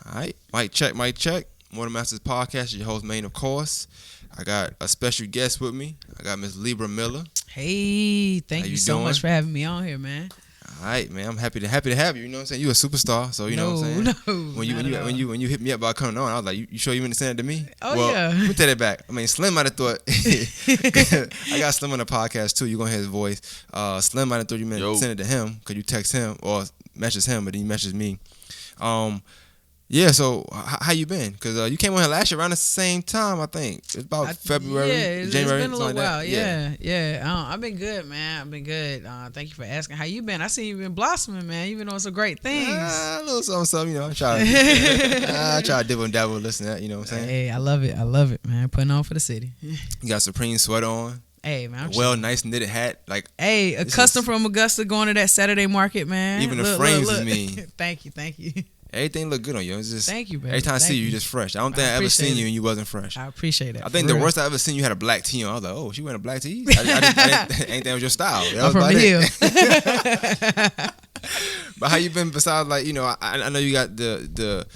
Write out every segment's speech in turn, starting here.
All right, mic check, mic check. Morning Masters Podcast, your host, Maine, of course. I got a special guest with me. I got Miss Libra Miller. Hey, thank you so much for having me on here, man. All right, man. I'm happy to have you. You know what I'm saying? You a superstar, so you know what I'm saying. When you hit me up about coming on, I was like, you sure you want to send it to me? Oh yeah. Let me take it back. I mean, Slim might have thought. I got Slim on the podcast too. You gonna hear his voice. Slim might have thought you meant send it to him because you text him or message him, but then you message me. Yeah, so how you been? Because you came on here last year around the same time, I think. It's about February, January. It's been a little while. Like Yeah. I've been good, man. I've been good. Thank you for asking. How you been? I see you been blossoming, man. You've been doing some great things. A little something, you know. I try to dibble and dabble, listen to that, you know what I'm saying? Hey, I love it, man. Putting on for the city. You got Supreme sweater on. Hey, man. Nice knitted hat. Like, hey, a custom from Augusta going to that Saturday market, man. Even the frames is mean. Thank you. Everything look good on you. It's just, thank you, baby. Every time I see you just fresh. I don't think I ever seen you and you wasn't fresh. I appreciate that. I think the worst I ever seen you had a black tee on. I was like, oh, she wearing a black tee? I didn't think it was your style. I'm from the hill. But how you been besides, like, you know, I know you got the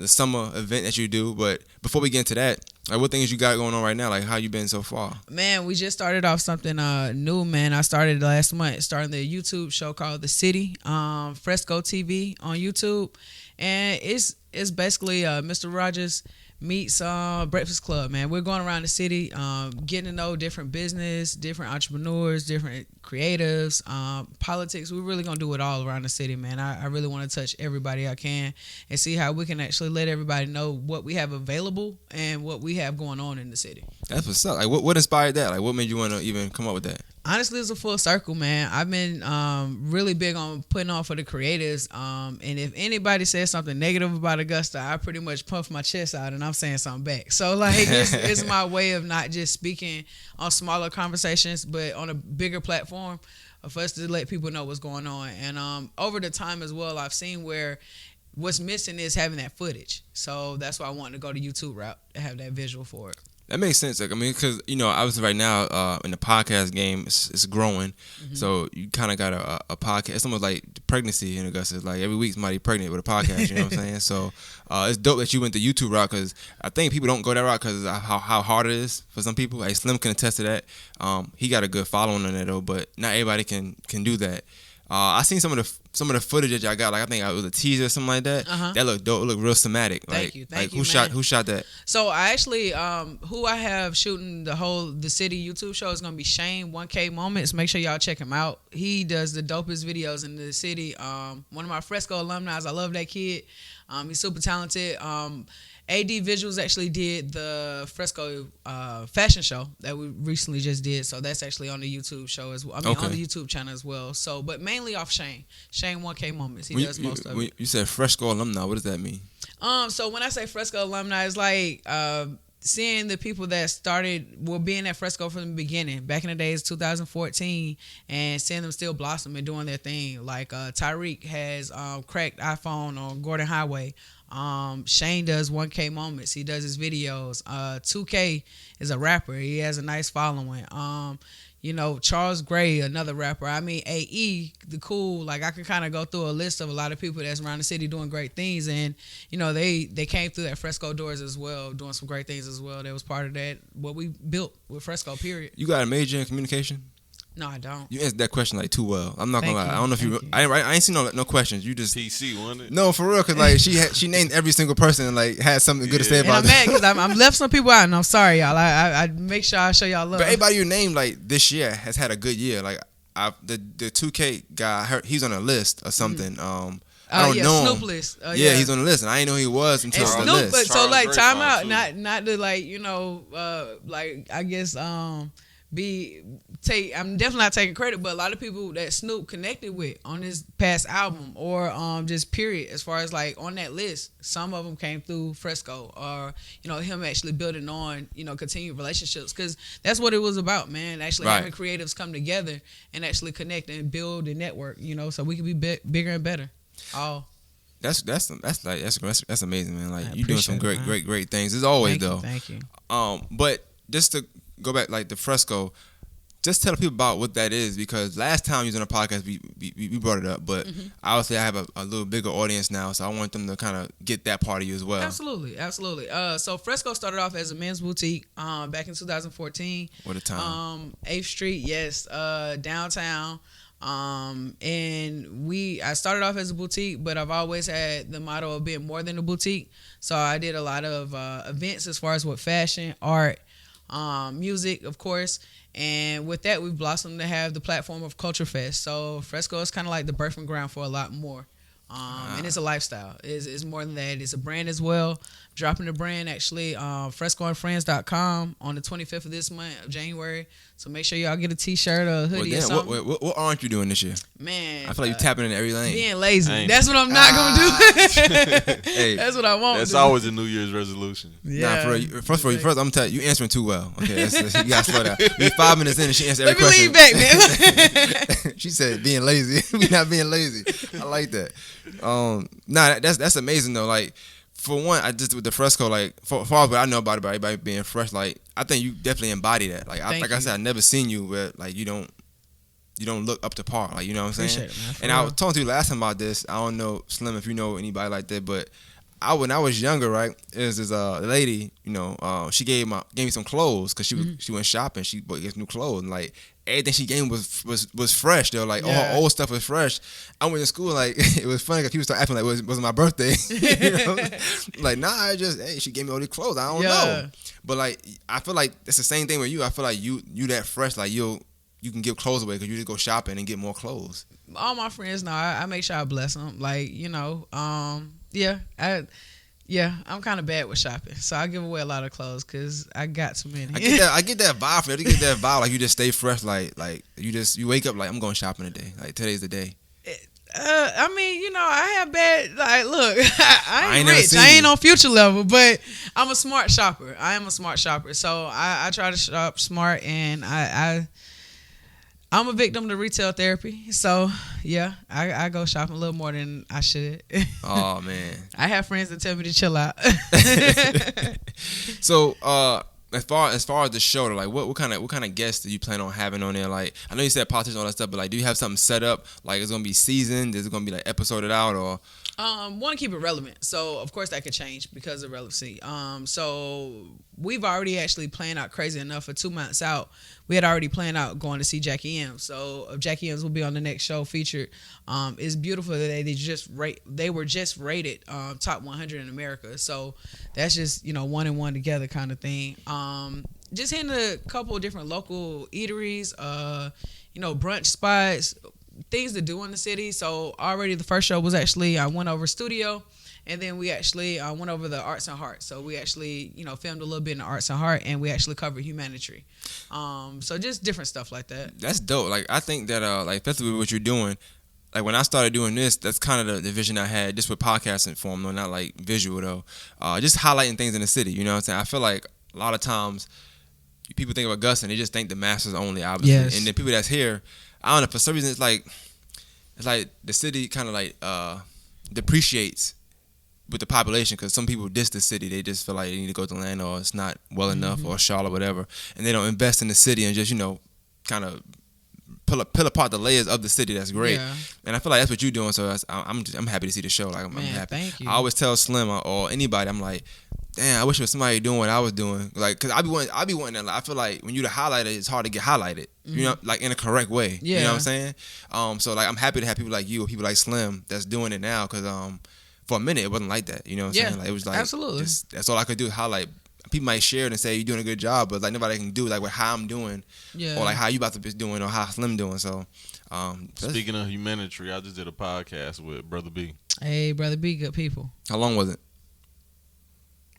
summer event that you do, but before we get into that, like, what things you got going on right now? Like, how you been so far? Man, we just started off something new, man. I started last month, starting the YouTube show called The City, Fresco TV on YouTube. And it's basically Mr. Rogers meets Breakfast Club, man. We're going around the city, getting to know different business, different entrepreneurs, different creatives, politics. We're really going to do it all around the city, man. I really want to touch everybody I can and see how we can actually let everybody know what we have available and what we have going on in the city. That's what's up. Like, what inspired that? Like, what made you want to even come up with that? Honestly, it's a full circle, man. I've been really big on putting on for the creators. And if anybody says something negative about Augusta, I pretty much puff my chest out and I'm saying something back. So, like, it's my way of not just speaking on smaller conversations, but on a bigger platform for us to let people know what's going on. And over the time as well, I've seen where what's missing is having that footage. So that's why I wanted to go the YouTube route to have that visual for it. That makes sense. Like, I mean, because, you know, obviously right now in the podcast game, it's growing. Mm-hmm. So you kind of got a podcast. It's almost like pregnancy in Augusta. It's like every week somebody pregnant with a podcast. You know what I'm saying? So it's dope that you went the YouTube route because I think people don't go that route because how hard it is for some people. Like, Slim can attest to that. He got a good following on that though, but not everybody can do that. I seen some of the footage that y'all got. Like, I think it was a teaser or something like that. Uh-huh. That looked dope. It looked real cinematic. Thank you, who shot that? So I actually, who I have shooting the City YouTube show is gonna be Shane 1K Moments. Make sure y'all check him out. He does the dopest videos in the city. One of my Fresco alumni. I love that kid. He's super talented. AD Visuals actually did the Fresco fashion show that we recently just did, so that's actually on the YouTube show as well. On the YouTube channel as well. So, but mainly off Shane 1K Moments. He does most of it. You said Fresco alumni. What does that mean? So when I say Fresco alumni, it's like seeing the people that were being at Fresco from the beginning, back in the days 2014, and seeing them still blossom and doing their thing. Like Tyreek has cracked iPhone on Gordon Highway. Shane does 1K Moments. He does his videos. 2K is a rapper. He has a nice following. You know, Charles Gray, another rapper. I mean, AE, the cool. Like, I can kind of go through a list of a lot of people that's around the city doing great things. And, you know, they came through that Fresco doors as well, doing some great things as well. That was part of that, what we built with Fresco, period. You got a major in communication? No, I don't. You answered that question like too well. I'm not gonna lie. I don't know if you. I ain't seen no questions. You just PC, wasn't it? No, for real, cause like she named every single person and like had something good to say about. And I'm mad because I'm left some people out, and I'm sorry, y'all. I make sure I show y'all love. But everybody you named like this year has had a good year. Like the 2K guy, he's on a list or something. I don't know Snoop him. list. Yeah, he's on the list, and I didn't know he was until and the Snoop, list. But so like time out, not to like, you know, like I guess I'm definitely not taking credit, but a lot of people that Snoop connected with on his past album or just period, as far as like on that list, some of them came through Fresco or, you know, him actually building on, you know, continued relationships, because that's what it was about, man. Actually having creatives come together and actually connect and build a network, you know, so we can be bigger and better. That's amazing, man. Like, you doing some great things. As always, Thank you. But just to go back, like the Fresco, just tell people about what that is, because last time you was on a podcast, we brought it up, but obviously I have a little bigger audience now, so I want them to kind of get that part of you as well. Absolutely. So Fresco started off as a men's boutique back in 2014. What a time. 8th Street, yes, downtown. And I started off as a boutique, but I've always had the motto of being more than a boutique. So I did a lot of events as far as with fashion, art, music, of course. And with that, we've blossomed to have the platform of Culture Fest. So Fresco is kind of like the birthing ground for a lot more. And it's a lifestyle. It's more than that. It's a brand as well. Dropping the brand actually frescoandfriends.com on the 25th of this month of January. So make sure y'all get a t-shirt or a hoodie or something. What aren't you doing this year? Man, I feel like you're tapping in every lane. Being lazy. That's what I'm not going to do. Hey, that's what I want. That's always a New Year's resolution. Yeah. Nah, for real, first, I'm going to tell you answering too well. Okay, you got to slow down. We're 5 minutes in and she answered every question. Let me lean back, man. She said being lazy. We not being lazy. I like that. That's amazing though. Like, for one, I just with the Fresco, like for far as what I know about everybody being fresh, like I think you definitely embody that. Like I said, I never seen you where like you don't look up to par. Like, you know what I'm saying? Appreciate it, man. And I was talking to you last time about this. I don't know, Slim, if you know anybody like that, but when I was younger, right, there's this lady, you know, she gave me some clothes because she went shopping. She bought new clothes, and like everything she gave me was fresh. They were like all her old stuff was fresh. I went to school, like it was funny because people started acting like it was my birthday. You know? Like, nah, she gave me all these clothes. I don't know, but like I feel like it's the same thing with you. I feel like you that fresh, like you can give clothes away because you just go shopping and get more clothes. All my friends know I make sure I bless them. Like, you know, I'm kind of bad with shopping, so I give away a lot of clothes because I got too many. I get that vibe from you. I get that vibe like you just stay fresh, like you wake up like I'm going shopping today. Like today's the day. I mean, you know, I have bad. Like, look, I ain't rich. I ain't on future level, but I'm a smart shopper. I am a smart shopper, so I try to shop smart, and I'm a victim to retail therapy. So, yeah, I go shopping a little more than I should. Oh, man. I have friends that tell me to chill out. So, as far as the show, like what kind of guests do you plan on having on there? Like, I know you said politics and all that stuff, but like, do you have something set up? Like, it's gonna be seasoned? Is it gonna be like episoded out or? Want to keep it relevant, so of course that could change because of relevancy. So we've already actually planned out crazy enough for 2 months out. We had already planned out going to see Jackie M. So Jackie M's will be on the next show featured. It's beautiful that they were just rated top 100 in America. So that's just, you know, one and one together kind of thing. Just hitting a couple of different local eateries, you know, brunch spots, things to do in the city. So already the first show was actually I went over studio, and then we actually went over the Arts and Heart. So we actually, you know, filmed a little bit in the Arts and Heart, and we actually covered humanitary. So just different stuff like that. That's dope. Like, I think that like especially with what you're doing, like when I started doing this, that's kind of the vision I had just with podcasting form, though, not like visual though. Just highlighting things in the city. You know what I'm saying? I feel like a lot of times people think of Augusta and they just think the masses only, obviously. Yes. And the people that's here, I don't know, for some reason it's like the city kind of like depreciates with the population because some people diss the city. They just feel like they need to go to Atlanta or it's not well enough or Charlotte, whatever, and they don't invest in the city and just, you know, kind of pull apart the layers of the city. That's great. Yeah. And I feel like that's what you're doing. So I'm happy to see the show. Like, I'm happy. Thank you. I always tell Slim or anybody, I'm like, damn, I wish there was somebody doing what I was doing. Like, cause I be wanting that. Like, I feel like when you're the highlighter, it's hard to get highlighted. You know, like in a correct way. Yeah. You know what I'm saying? So like, I'm happy to have people like you or people like Slim that's doing it now. Cause for a minute it wasn't like that. You know what I'm saying? Like, it was like absolutely. That's all I could do. Highlight. People might share it and say you're doing a good job, but like nobody can do like how I'm doing, or like how you about to be doing, or how Slim doing. So, speaking of humanitary, I just did a podcast with Brother B. Hey, Brother B, good people. How long was it?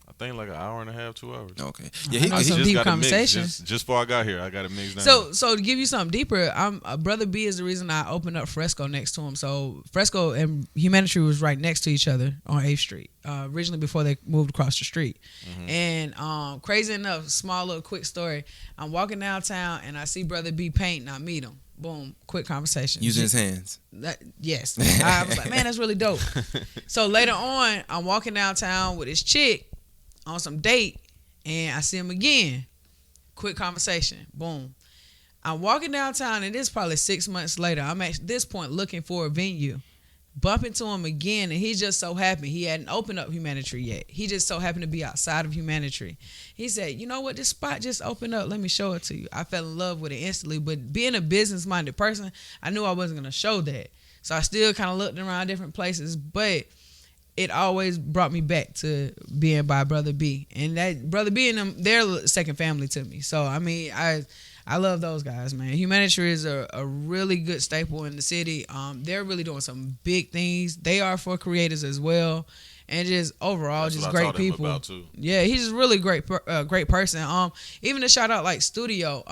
I think like an hour and a half, 2 hours. Okay. Yeah, he some deep conversations. Just before I got here, I got it mixed down. So to give you something deeper, Brother B is the reason I opened up Fresco next to him. So Fresco and Humanitary was right next to each other on 8th Street, originally before they moved across the street. And crazy enough, small little quick story. I'm walking downtown and I see Brother B painting. I meet him. Boom, quick conversation. Using his hands. Yes. I was like, man, that's really dope. So later on, I'm walking downtown with his chick on some date, and I see him again. Quick conversation. Boom. I'm walking downtown, and it's probably 6 months later. I'm at this point looking for a venue. Bump into him again, and he's just so happy. He hadn't opened up Humanitary yet. He just so happened to be outside of Humanitary. He said, you know what, this spot just opened up. Let me show it to you. I fell in love with it instantly, but being a business-minded person, I knew I wasn't going to show that. So I still kind of looked around different places, but it always brought me back to being by Brother B. And that Brother B and them, they're second family to me. So, I mean, I love those guys, man. Humanitary is a really good staple in the city. They're really doing some big things. They are for creators as well, and just overall, That's just what I great taught him people. about, too. Yeah, he's just really great person. Even to shout out like Studio,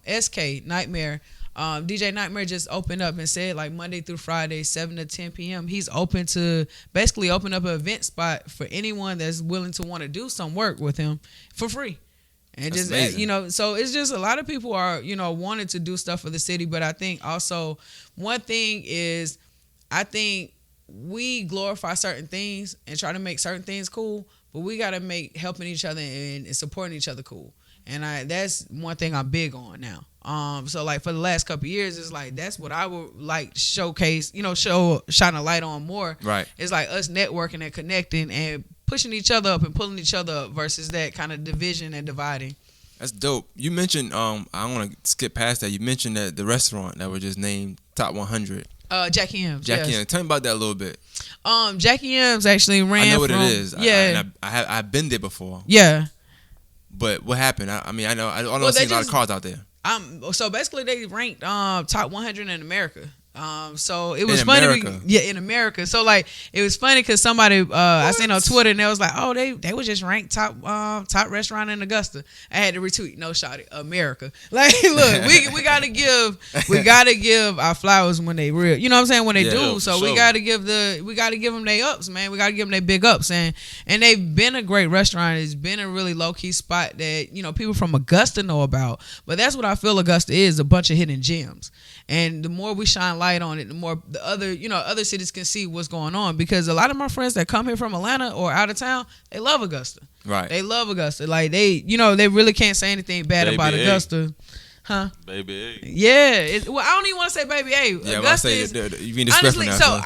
SK Nightmare. DJ Nightmare just opened up and said like Monday through Friday, 7 to 10 p.m. He's open to basically open up an event spot for anyone that's willing to want to do some work with him for free. And That's just, amazing. so it's just a lot of people are, wanting to do stuff for the city. But I think also one thing is, I think we glorify certain things and try to make certain things cool, but we got to make helping each other and supporting each other cool. And that's one thing I'm big on now. So like for the last couple of years, it's like that's what I would like showcase, shine a light on more. Right. It's like us networking and connecting and pushing each other up and pulling each other up versus that kind of division and dividing. That's dope. You mentioned, I don't want to skip past that. You mentioned that the restaurant that was just named Top 100. Jackie M's. Jackie yes. M. Tell me about that a little bit. Jackie M's actually ran. I know what from, it is. Yeah. I've been there before. Yeah. But what happened? I don't Well, see a lot of cars out there. So basically they ranked top 100 in America. So it was In funny. America? In America. So like it was funny because somebody I seen on Twitter and they was like, oh, they was just ranked top restaurant in Augusta. I had to retweet, no shot it, America. Like look, we gotta give our flowers when they real. You know what I'm saying? When they do. So we gotta give them their ups, man. We gotta give them their big ups, and they've been a great restaurant. It's been a really low key spot that people from Augusta know about. But that's what I feel Augusta is, a bunch of hidden gems. And the more we shine light on it, the more the other cities can see what's going on. Because a lot of my friends that come here from Atlanta or out of town, they love Augusta. Right. They love Augusta. Like they really can't say anything bad about Augusta. Huh? Baby A. Yeah. I don't even want to say Baby A. Yeah, Augusta I is, say you being disrespectful honestly, now. So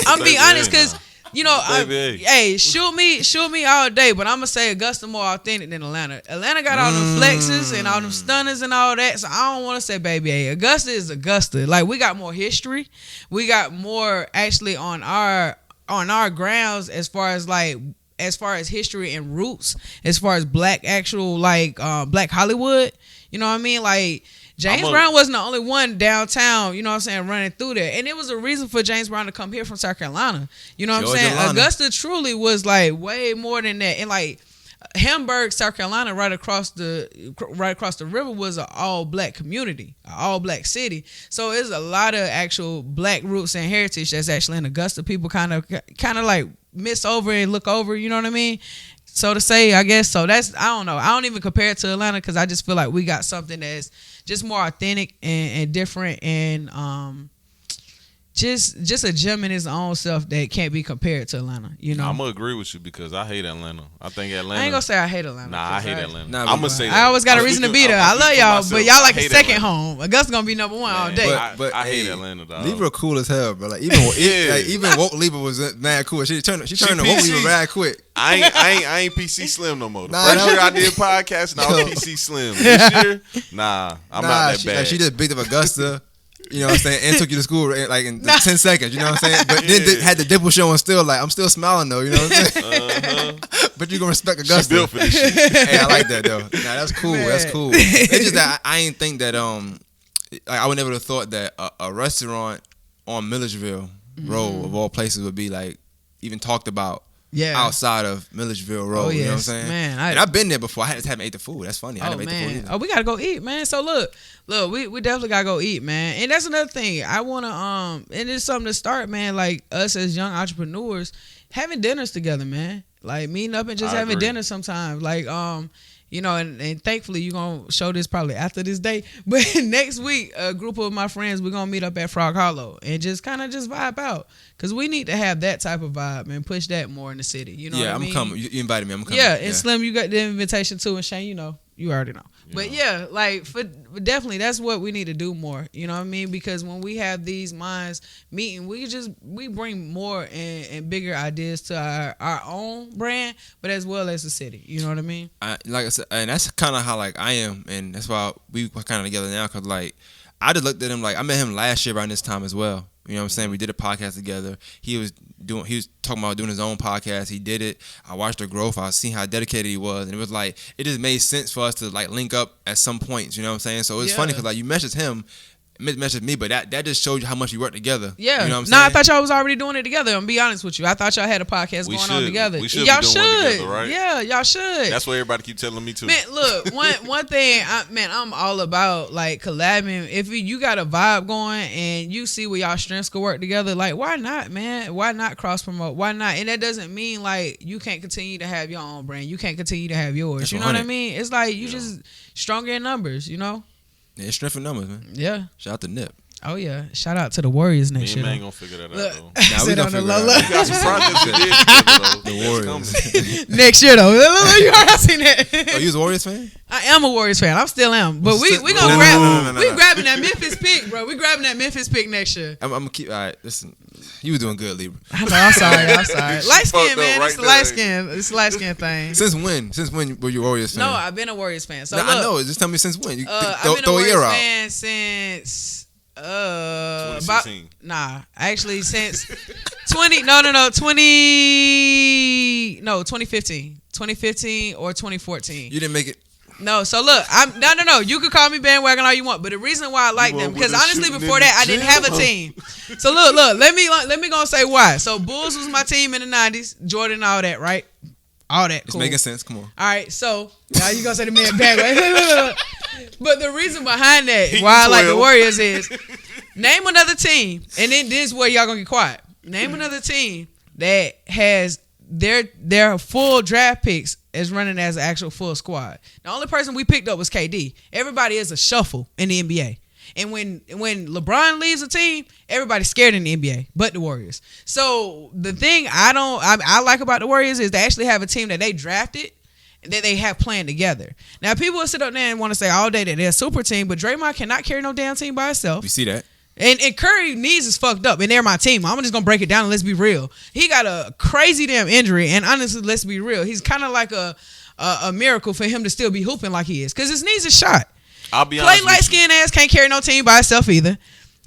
I'm being honest because. Baby. Hey, shoot me all day, but I'm gonna say Augusta more authentic than Atlanta. Atlanta got all them flexes and all them stunners and all that, so I don't want to say Baby A. Augusta is Augusta. Like we got more history, we got more actually on our grounds as far as history and roots, as far as black Hollywood. You know what I mean? Like. James Brown wasn't the only one downtown, running through there. And it was a reason for James Brown to come here from South Carolina. You know what I'm saying? Atlanta. Augusta truly was like way more than that. And like Hamburg, South Carolina, right across the river was an all black community, an all black city. So there's a lot of actual black roots and heritage that's actually in Augusta. People kind of like miss over and look over, you know what I mean? So to say, I guess. So that's, I don't know. I don't even compare it to Atlanta because I just feel like we got something that's just more authentic and different and just a gem in his own self that can't be compared to Atlanta. I'm gonna agree with you because I hate Atlanta. I think Atlanta. I ain't gonna say I hate Atlanta. Nah, I hate Atlanta. Nah, I'm gonna say that. I always got a reason to be there. I love y'all, but y'all like a second Atlanta. home. Augusta gonna be number one all day. But I hate Atlanta, dog. Libra cool as hell, bro. Like even woke Libra was mad cool. She turned the woke Libra mad quick. I ain't PC Slim no more. The Nah, first year I did podcast, and I was PC Slim. This year, I'm not that bad. Like she just picked up Augusta. You know what I'm saying? And took you to school like in 10 seconds. You know what I'm saying? But then had the dimple showing still. Like I'm still smiling though. You know what I'm saying? But you gonna respect Augusta. She built for this shit. Hey, I like that though. Nah, that's cool. Man. That's cool. It's just that I ain't think that like, I would never have thought that a restaurant on Milledgeville Road of all places would be like even talked about. Yeah. Outside of Milledgeville Road, you know what I'm saying? Man, and I've been there before. I just haven't ate the food. That's funny. I never ate the food either. Oh, we gotta go eat, man. So look, we definitely gotta go eat, man. And that's another thing. I wanna and it's something to start, man. Like us as young entrepreneurs, having dinners together, man. Like meeting up and just having dinner sometimes. Like and thankfully you're gonna show this probably after this day. But next week, a group of my friends, we're gonna meet up at Frog Hollow and just kind of just vibe out. Cause we need to have that type of vibe and push that more in the city. You know what I mean? I'm coming. You invited me. I'm coming. Yeah, and Slim, you got the invitation too, and Shane, you already know. But yeah, like definitely that's what we need to do more. You know what I mean? Because when we have these minds meeting, we bring more and bigger ideas to our own brand, but as well as the city. You know what I mean? Like I said, and that's kind of how like I am, and that's why we kind of together now. Cause like I just looked at him like I met him last year around this time as well. You know what I'm saying? We did a podcast together. He was talking about doing his own podcast. He did it. I watched the growth. I seen how dedicated he was, and it was like it just made sense for us to like link up at some points. You know what I'm saying? So it's funny because like you messaged him, messaged me, but that just showed you how much you work together. Yeah. You know what I'm saying? I thought y'all was already doing it together. I'm gonna be honest with you. I thought y'all had a podcast going on together. We should y'all be doing should. one together, right? Yeah, y'all should. That's what everybody keep telling me too. Man, look, one thing, I'm all about like collabing. If you got a vibe going and you see where y'all strengths could work together, like why not, man? Why not cross promote? Why not? And that doesn't mean like you can't continue to have your own brand. You can't continue to have yours. That's you know what I 100. mean? It's like you just stronger in numbers. You know? Yeah, it's strength in numbers, man. Yeah. Shout out to Nip. Oh yeah! Shout out to the Warriors next year. Man ain't gonna figure that out Look, though. Nah, we gonna figure it out. We got some projects we did together though. The Warriors. That's Next year though. You already seen that. Oh, you was a Warriors fan? I am a Warriors fan. I still am. But we gonna No, grab. no. We grabbing that Memphis pick, bro. We grabbing that Memphis pick next year. I'm gonna keep. All right, listen. You was doing good, Libra. I'm sorry. Light skin, fucked man. up It's the right light there. skin. It's the light skin thing. Since when? Since when were you a Warriors fan? No, I've been a Warriors fan. So Nah, look, I know. Just tell me since when. You I've been a throw a Warriors year out. fan since about 2016. actually since 2015 or 2014. You didn't make it. No, so look, no. You can call me bandwagon all you want, but the reason why I like them, because honestly, before that, I didn't have a team. So look, let me gonna say why. So Bulls was my team in the '90s, Jordan, all that, right? All that. It's cool. making sense. Come on. All right, so now you gonna say the man bandwagon. But the reason behind that, why I like the Warriors is, name another team, and then this is where y'all gonna get quiet. Name another team that has their full draft picks is running as an actual full squad. The only person we picked up was KD. Everybody is a shuffle in the NBA. And when LeBron leaves a team, everybody's scared in the NBA, but the Warriors. So the thing I like about the Warriors is they actually have a team that they drafted that they have playing together. Now people will sit up there and want to say all day that they're a super team, but Draymond cannot carry no damn team by himself. You see that? And Curry knees is fucked up, and they're my team. I'm just gonna break it down and let's be real. He got a crazy damn injury, and honestly, let's be real. He's kind of like a miracle for him to still be hooping like he is, because his knees is shot. I'll be honest. Clay light skinned ass can't carry no team by himself either.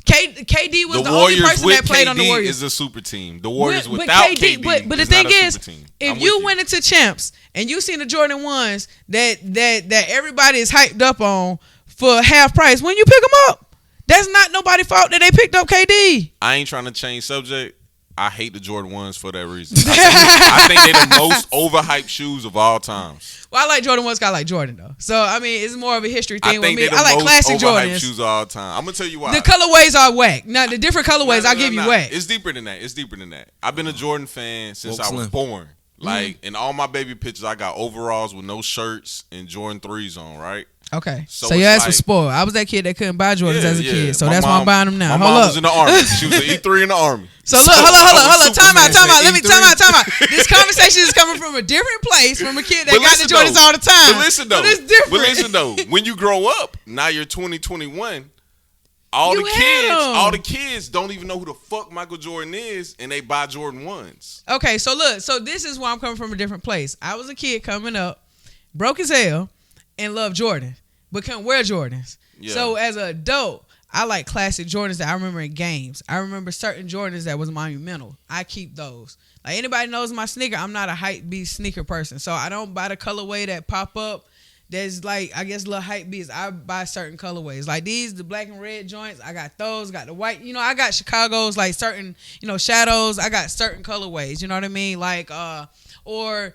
KD was the only person that played on the Warriors. Is a super team. The Warriors But without KD, KD, but the is thing not a is, super team. if I'm you with went into champs and you seen the Jordan 1s that everybody is hyped up on for half price, when you pick them up, that's not nobody's fault that they picked up KD. I ain't trying to change subject. I hate the Jordan 1s for that reason. I think they're the most overhyped shoes of all times. Well, I like Jordan 1s, I like Jordan though. So I mean, it's more of a history thing I with think me. they're the I like most classic overhyped Jordans. shoes of all time. I'm gonna tell you why. The colorways are whack. Now the different colorways, I'll give you whack. It's deeper than that. I've been a Jordan fan since I was Slim. born. Like in all my baby pictures, I got overalls with no shirts and Jordan 3s on, right? Okay, So so your it's ass was like- spoiled. I was that kid that couldn't buy Jordans as a kid, so My that's why I'm mom- buying them now. My Hold mom up. was in the army. She was an E3 in the army. So look, hold on. Time out. Let me said time out. This conversation is coming from a different place, from a kid that But got the listen, Jordans though. all the time. But listen though. So it's different. But listen though. When you grow up, now you're 2021. All You the had 'em. kids don't even know who the fuck Michael Jordan is, and they buy Jordan 1s. Okay, so look, so this is why I'm coming from a different place. I was a kid coming up, broke as hell, and loved Jordan, but couldn't wear Jordans. Yeah. So as an adult, I like classic Jordans that I remember in games. I remember certain Jordans that was monumental. I keep those. Like anybody knows my sneaker, I'm not a hype beast sneaker person. So I don't buy the colorway that pop up. There's like, I guess, little hype beats. I buy certain colorways. Like these, the black and red joints, I got those. Got the white. You know, I got Chicago's, like certain, shadows. I got certain colorways. You know what I mean? Like, or,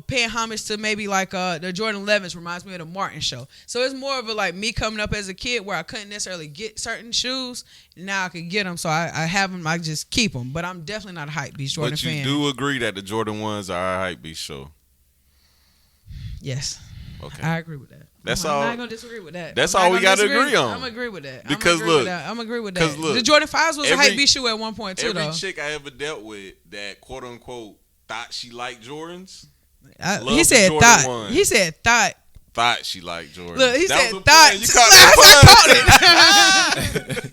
paying homage to maybe like the Jordan 11s reminds me of the Martin show. So it's more of a like me coming up as a kid where I couldn't necessarily get certain shoes. Now I could get them. So I have them. I just keep them. But I'm definitely not a hype beast Jordan But you fan. do agree that the Jordan 1s are a hype beast show. Yes. Okay. I agree with that. That's I'm all- not gonna disagree with that. that's I'm not all we gonna gotta disagree. agree on. I'm agree with that. Because I'm agree with look, that. I'm agree with that. 'cause look, the Jordan 5s was a every- hype beast shoe at one point too, Every though. chick I ever dealt with that quote unquote thought she liked Jordans. He love said the Jordan thought. ones. He said thought thought she liked Jordan. Look, he That said was a thought. pun. You caught that pun.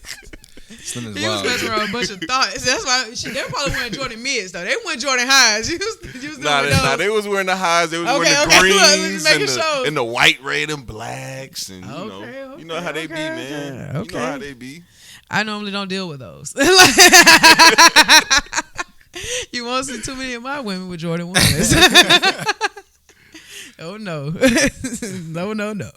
Slim is He was wild. messing around with a bunch of thoughts. That's why they probably wearing Jordan mids though. They weren't Jordan highs. You was doing Nah, those. they was wearing the highs. They was wearing the Okay, look, greens making and sure. and the white, red, and blacks, and Okay, you know how they be, man. You know how they be. I normally don't deal with those. You won't see too many of my women with Jordan 1s. Oh no. No.